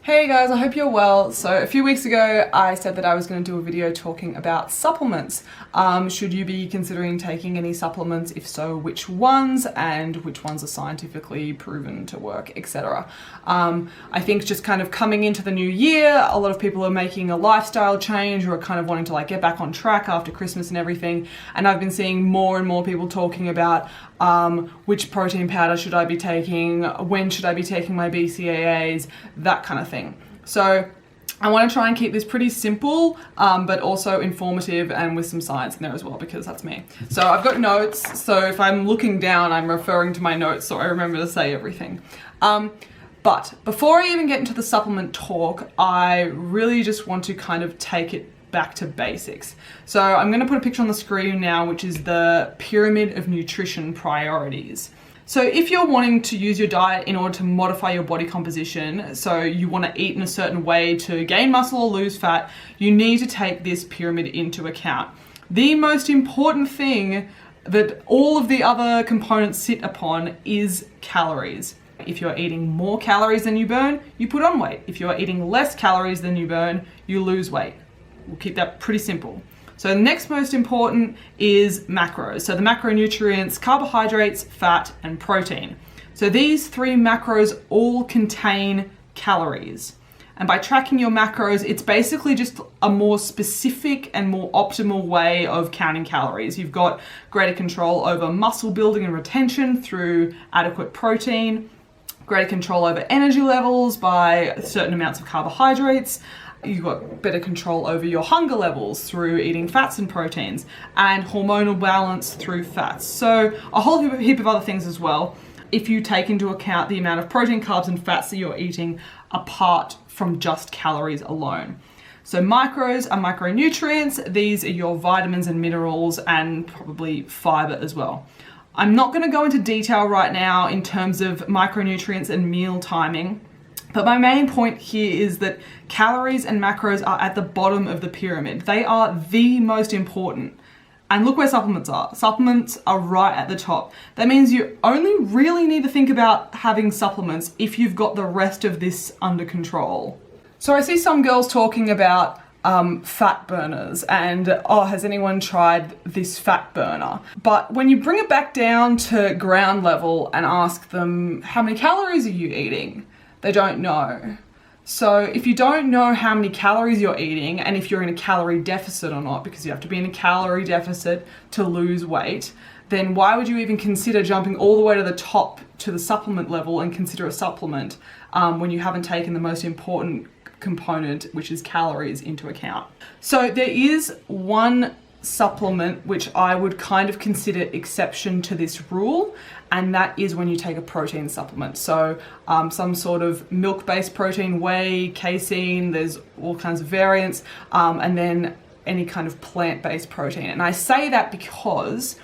Hey guys, I hope you're well. So a few weeks ago I said that I was going to do a video talking about supplements. Should you be considering taking any supplements? If so, which ones, and which ones are scientifically proven to work, etc. I think just kind of coming into the new year, a lot of people are making a lifestyle change or are kind of wanting to get back on track after Christmas and everything. And I've been seeing more and more people talking about which protein powder should I be taking, when should I be taking my BCAAs, that kind of thing. So I want to try and keep this pretty simple, but also informative and with some science in there as well, because that's me. So I've got notes, so if I'm looking down, I'm referring to my notes so I remember to say everything. But before I even get into the supplement talk, I really just want to kind of take it back to basics. So I'm going to put a picture on the screen now, which is the pyramid of nutrition priorities. So if you're wanting to use your diet in order to modify your body composition, so you want to eat in a certain way to gain muscle or lose fat, you need to take this pyramid into account. The most important thing that all of the other components sit upon is calories. If you're eating more calories than you burn, you put on weight. If you're eating less calories than you burn, you lose weight. We'll keep that pretty simple. So the next most important is macros. So the macronutrients, carbohydrates, fat, and protein. So these three macros all contain calories. And by tracking your macros, it's basically just a more specific and more optimal way of counting calories. You've got greater control over muscle building and retention through adequate protein, greater control over energy levels by certain amounts of carbohydrates. You've got better control over your hunger levels through eating fats and proteins, and hormonal balance through fats. So a whole heap of other things as well, if you take into account the amount of protein, carbs, and fats that you're eating apart from just calories alone. So macros are micronutrients. These are your vitamins and minerals and probably fiber as well. I'm not going to go into detail right now in terms of micronutrients and meal timing, but my main point here is that calories and macros are at the bottom of the pyramid. They are the most important. And look where supplements are. Supplements are right at the top. That means you only really need to think about having supplements if you've got the rest of this under control. So I see some girls talking about fat burners and, oh, has anyone tried this fat burner? But when you bring it back down to ground level and ask them, how many calories are you eating? They don't know. So if you don't know how many calories you're eating and if you're in a calorie deficit or not, because you have to be in a calorie deficit to lose weight, then why would you even consider jumping all the way to the top to the supplement level and consider a supplement when you haven't taken the most important component, which is calories, into account? So there is one supplement which I would kind of consider exception to this rule, and that is when you take a protein supplement. So some sort of milk-based protein, whey, casein, there's all kinds of variants, and then any kind of plant-based protein. And I say that because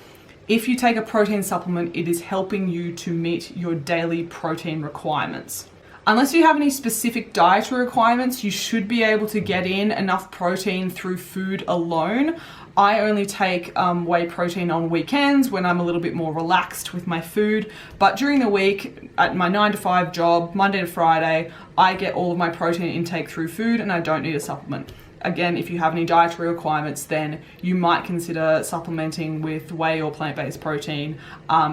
if you take a protein supplement, it is helping you to meet your daily protein requirements. Unless you have any specific dietary requirements, you should be able to get in enough protein through food alone. I only take whey protein on weekends when I'm a little bit more relaxed with my food. But during the week, at my 9-to-5 job, Monday to Friday, I get all of my protein intake through food and I don't need a supplement. Again, if you have any dietary requirements, then you might consider supplementing with whey or plant-based protein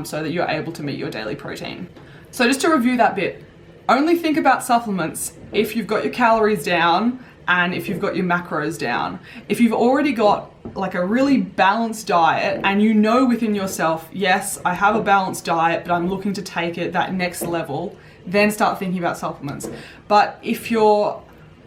so that you're able to meet your daily protein. So just to review that bit, only think about supplements if you've got your calories down and if you've got your macros down. If you've already got a really balanced diet and you know within yourself, yes, I have a balanced diet, but I'm looking to take it that next level, then start thinking about supplements. But if you're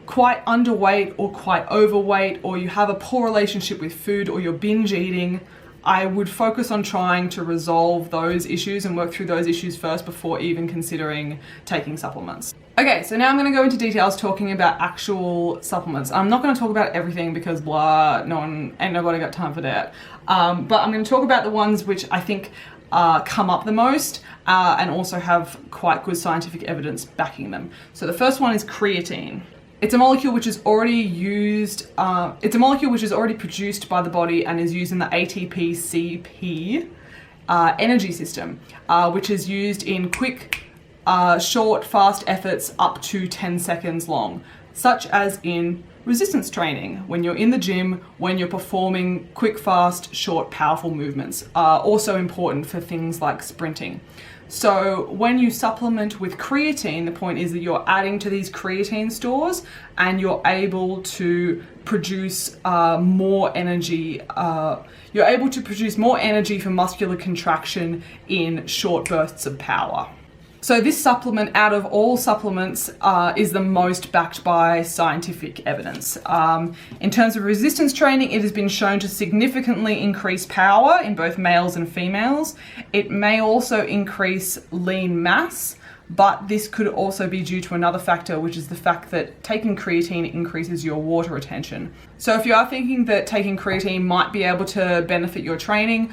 quite underweight or quite overweight, or you have a poor relationship with food, or you're binge eating, I would focus on trying to resolve those issues and work through those issues first before even considering taking supplements. Okay, so now I'm going to go into details talking about actual supplements. I'm not going to talk about everything because blah, ain't nobody got time for that. But I'm going to talk about the ones which I think come up the most and also have quite good scientific evidence backing them. So the first one is creatine. It's a molecule which is already used, produced by the body and is used in the ATP-CP energy system, which is used in quick short, fast efforts up to 10 seconds long, such as in resistance training, when you're in the gym, when you're performing quick, fast, short, powerful movements, are also important for things like sprinting. So when you supplement with creatine, the point is that you're adding to these creatine stores and you're able to produce more energy. You're able to produce more energy for muscular contraction in short bursts of power. So this supplement, out of all supplements, is the most backed by scientific evidence. In terms of resistance training, it has been shown to significantly increase power in both males and females. It may also increase lean mass, but this could also be due to another factor, which is the fact that taking creatine increases your water retention. So if you are thinking that taking creatine might be able to benefit your training,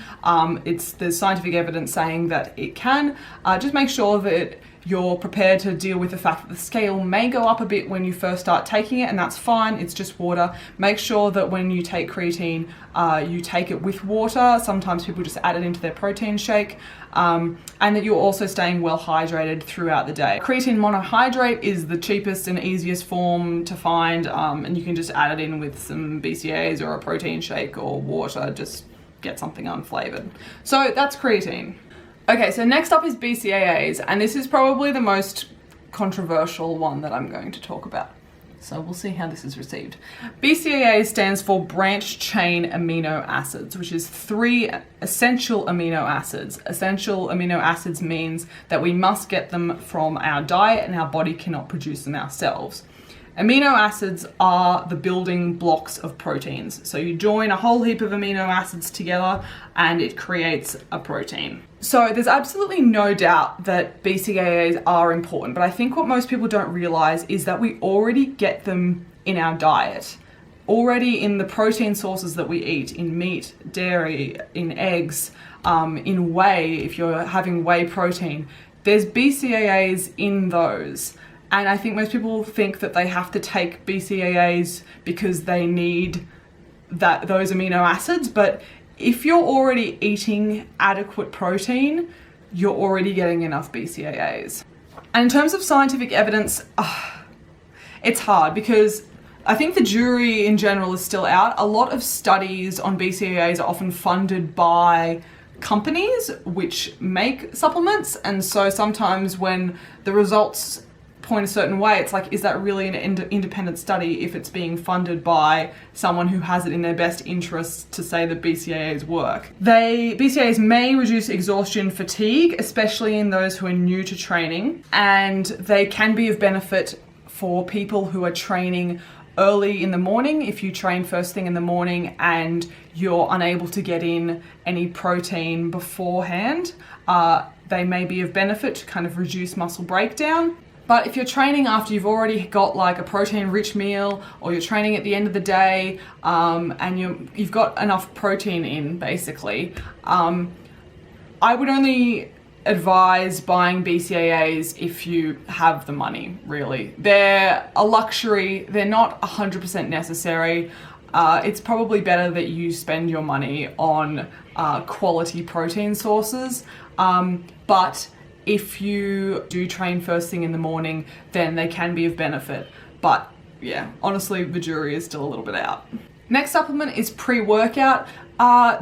there's scientific evidence saying that it can. Just make sure that you're prepared to deal with the fact that the scale may go up a bit when you first start taking it, and that's fine, it's just water. Make sure that when you take creatine, you take it with water. Sometimes people just add it into their protein shake, and that you're also staying well hydrated throughout the day. Creatine monohydrate is the cheapest and easiest form to find, and you can just add it in with some BCAAs or a protein shake or water, just get something unflavored. So that's creatine. Okay, so next up is BCAAs, and this is probably the most controversial one that I'm going to talk about. So we'll see how this is received. BCAAs stands for branched chain amino acids, which is 3 essential amino acids. Essential amino acids means that we must get them from our diet and our body cannot produce them ourselves. Amino acids are the building blocks of proteins. So you join a whole heap of amino acids together and it creates a protein. So there's absolutely no doubt that BCAAs are important, but I think what most people don't realize is that we already get them in our diet. Already in the protein sources that we eat, in meat, dairy, in eggs, in whey, if you're having whey protein, there's BCAAs in those. And I think most people think that they have to take BCAAs because they need those amino acids, but if you're already eating adequate protein, you're already getting enough BCAAs. And in terms of scientific evidence, it's hard because I think the jury in general is still out. A lot of studies on BCAAs are often funded by companies which make supplements, and so sometimes when the results point a certain way, it's like, is that really an independent study if it's being funded by someone who has it in their best interests to say that BCAAs work? BCAAs may reduce exhaustion fatigue, especially in those who are new to training, and they can be of benefit for people who are training early in the morning. If you train first thing in the morning and you're unable to get in any protein beforehand, they may be of benefit to kind of reduce muscle breakdown. But if you're training after you've already got like a protein-rich meal, or you're training at the end of the day, and you've got enough protein in, basically, I would only advise buying BCAAs if you have the money, really. They're a luxury, they're not 100% necessary. It's probably better that you spend your money on quality protein sources, but if you do train first thing in the morning, then they can be of benefit. But yeah, honestly, the jury is still a little bit out. Next supplement is pre-workout.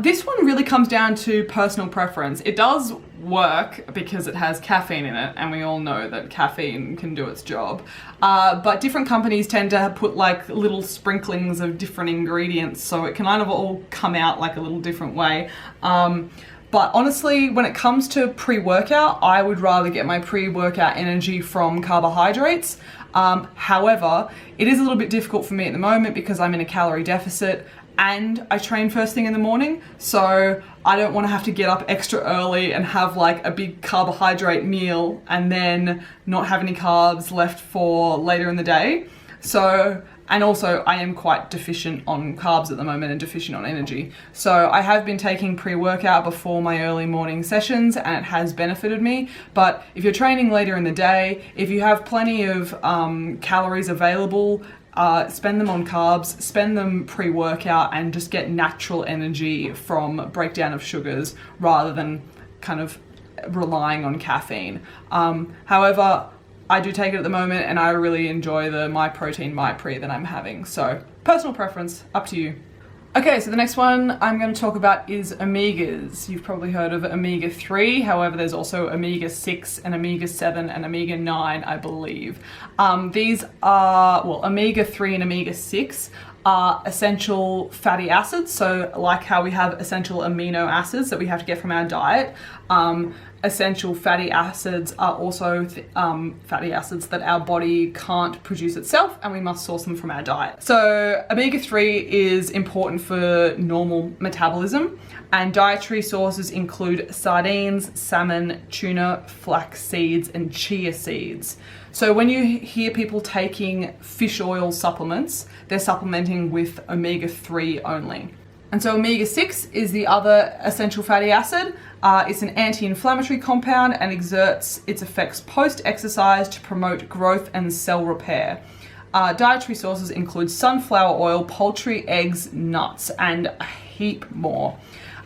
This one really comes down to personal preference. It does work because it has caffeine in it, and we all know that caffeine can do its job. But different companies tend to put like little sprinklings of different ingredients, so it can kind of all come out like a little different way. But honestly, when it comes to pre-workout, I would rather get my pre-workout energy from carbohydrates. However, it is a little bit difficult for me at the moment because I'm in a calorie deficit and I train first thing in the morning. So I don't want to have to get up extra early and have like a big carbohydrate meal and then not have any carbs left for later in the day. And also I am quite deficient on carbs at the moment and deficient on energy. So I have been taking pre-workout before my early morning sessions and it has benefited me. But if you're training later in the day, if you have plenty of calories available, spend them on carbs, spend them pre-workout, and just get natural energy from breakdown of sugars rather than kind of relying on caffeine. However, I do take it at the moment and I really enjoy the My Protein My Pre that I'm having. So personal preference, up to you. Okay, so the next one I'm going to talk about is omegas. You've probably heard of omega-3, however there's also omega-6 and omega-7 and omega-9, I believe. These are, well, omega-3 and omega-6 are essential fatty acids, so like how we have essential amino acids that we have to get from our diet, essential fatty acids are also fatty acids that our body can't produce itself and we must source them from our diet. So omega-3 is important for normal metabolism, and dietary sources include sardines, salmon, tuna, flax seeds, and chia seeds. So when you hear people taking fish oil supplements, they're supplementing with omega-3 only. And so omega-6 is the other essential fatty acid. It's an anti-inflammatory compound and exerts its effects post-exercise to promote growth and cell repair. Dietary sources include sunflower oil, poultry, eggs, nuts, and a heap more.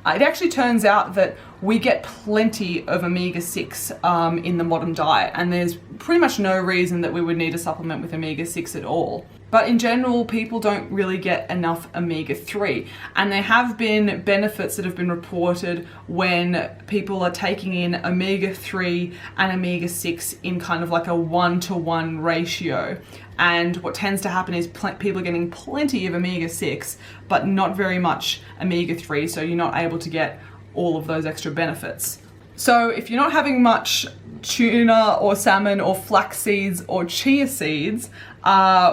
It actually turns out that we get plenty of omega-6 in the modern diet, and there's pretty much no reason that we would need to supplement with omega-6 at all. But in general, people don't really get enough omega-3, and there have been benefits that have been reported when people are taking in omega-3 and omega-6 in kind of like a 1-to-1 ratio. And what tends to happen is people are getting plenty of omega-6, but not very much omega-3, so you're not able to get all of those extra benefits. So if you're not having much tuna or salmon or flax seeds or chia seeds,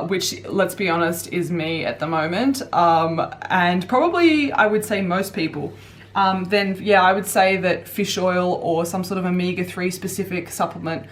which, let's be honest, is me at the moment, and probably I would say most people, then yeah, I would say that fish oil or some sort of omega-3 specific supplement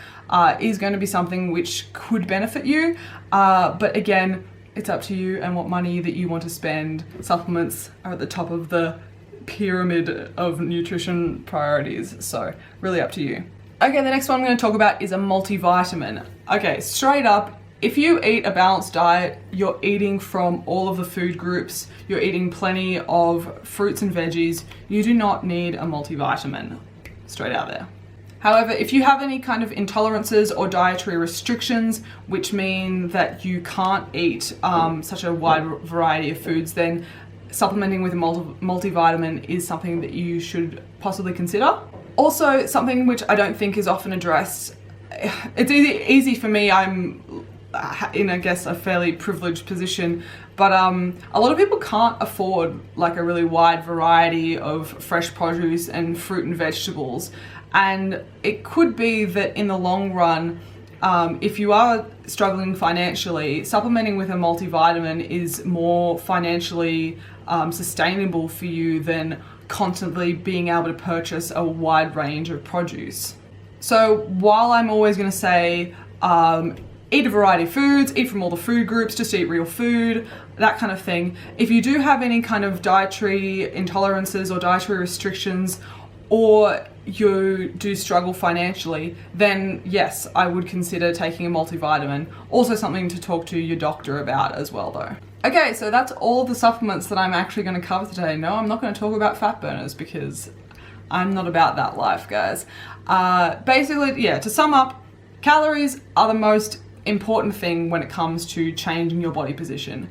is going to be something which could benefit you. But again, it's up to you and what money that you want to spend. Supplements are at the top of the pyramid of nutrition priorities, so really up to you. Okay, the next one I'm going to talk about is a multivitamin. Okay, straight up, if you eat a balanced diet, you're eating from all of the food groups, you're eating plenty of fruits and veggies, you do not need a multivitamin. Straight out there. However, if you have any kind of intolerances or dietary restrictions, which mean that you can't eat such a wide variety of foods, then supplementing with a multivitamin is something that you should possibly consider. Also, something which I don't think is often addressed, it's easy for me, I'm in, I guess, a fairly privileged position, but a lot of people can't afford like a really wide variety of fresh produce and fruit and vegetables. And it could be that in the long run, if you are struggling financially, supplementing with a multivitamin is more financially sustainable for you than constantly being able to purchase a wide range of produce. So while I'm always going to say eat a variety of foods, eat from all the food groups, just eat real food, that kind of thing, if you do have any kind of dietary intolerances or dietary restrictions, or you do struggle financially, then yes, I would consider taking a multivitamin. Also something to talk to your doctor about as well though. Okay, so that's all the supplements that I'm actually going to cover today. No, I'm not going to talk about fat burners because I'm not about that life, guys. Basically, yeah, to sum up, calories are the most important thing when it comes to changing your body position.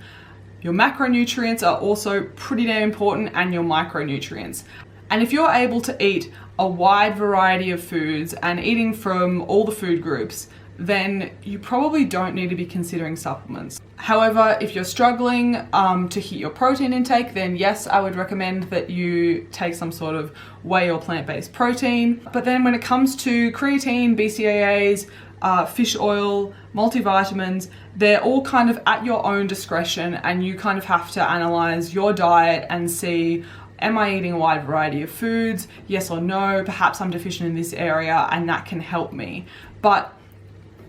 Your macronutrients are also pretty damn important, and your micronutrients. And if you're able to eat a wide variety of foods and eating from all the food groups, then you probably don't need to be considering supplements. However, if you're struggling to hit your protein intake, then yes, I would recommend that you take some sort of whey or plant-based protein. But then when it comes to creatine, BCAAs, fish oil, multivitamins, they're all kind of at your own discretion, and you kind of have to analyze your diet and see, am I eating a wide variety of foods? Yes or no? Perhaps I'm deficient in this area and that can help me. But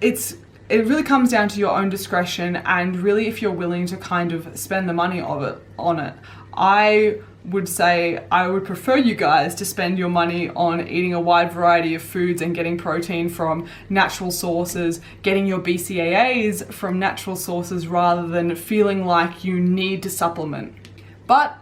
it really comes down to your own discretion, and really if you're willing to kind of spend the money on it. I would say I would prefer you guys to spend your money on eating a wide variety of foods and getting protein from natural sources, getting your BCAAs from natural sources, rather than feeling like you need to supplement. But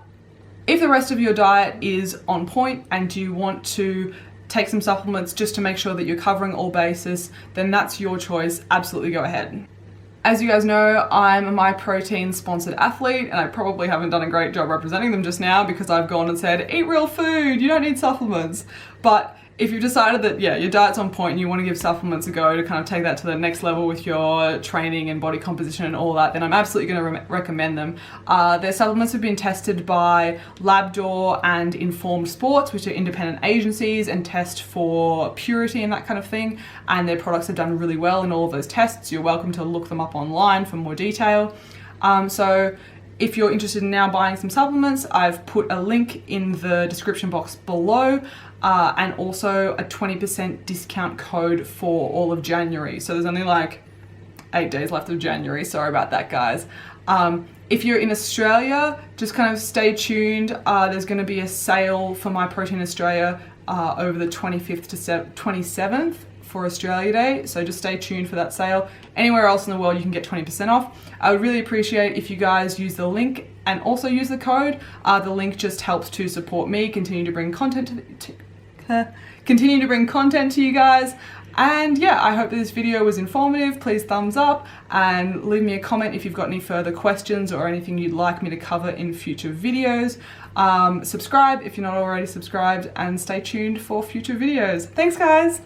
if the rest of your diet is on point and you want to take some supplements just to make sure that you're covering all bases, then that's your choice. Absolutely go ahead. As you guys know, I'm a MyProtein sponsored athlete, and I probably haven't done a great job representing them just now because I've gone and said, eat real food, you don't need supplements. But if you've decided that, yeah, your diet's on point and you want to give supplements a go to kind of take that to the next level with your training and body composition and all that, then I'm absolutely going to recommend them. Their supplements have been tested by Labdoor and Informed Sports, which are independent agencies and test for purity and that kind of thing. And their products have done really well in all of those tests. You're welcome to look them up online for more detail. So if you're interested in now buying some supplements, I've put a link in the description box below. And also a 20% discount code for all of January. So there's only like 8 days left of January. Sorry about that, guys. If you're in Australia, just kind of stay tuned. There's going to be a sale for MyProtein Australia over the 25th to 27th for Australia Day. So just stay tuned for that sale. Anywhere else in the world, you can get 20% off. I would really appreciate if you guys use the link and also use the code. The link just helps to support me, continue to bring content to you guys. And yeah, I hope this video was informative. Please thumbs up and leave me a comment if you've got any further questions or anything you'd like me to cover in future videos. Subscribe if you're not already subscribed, and stay tuned for future videos. Thanks, guys.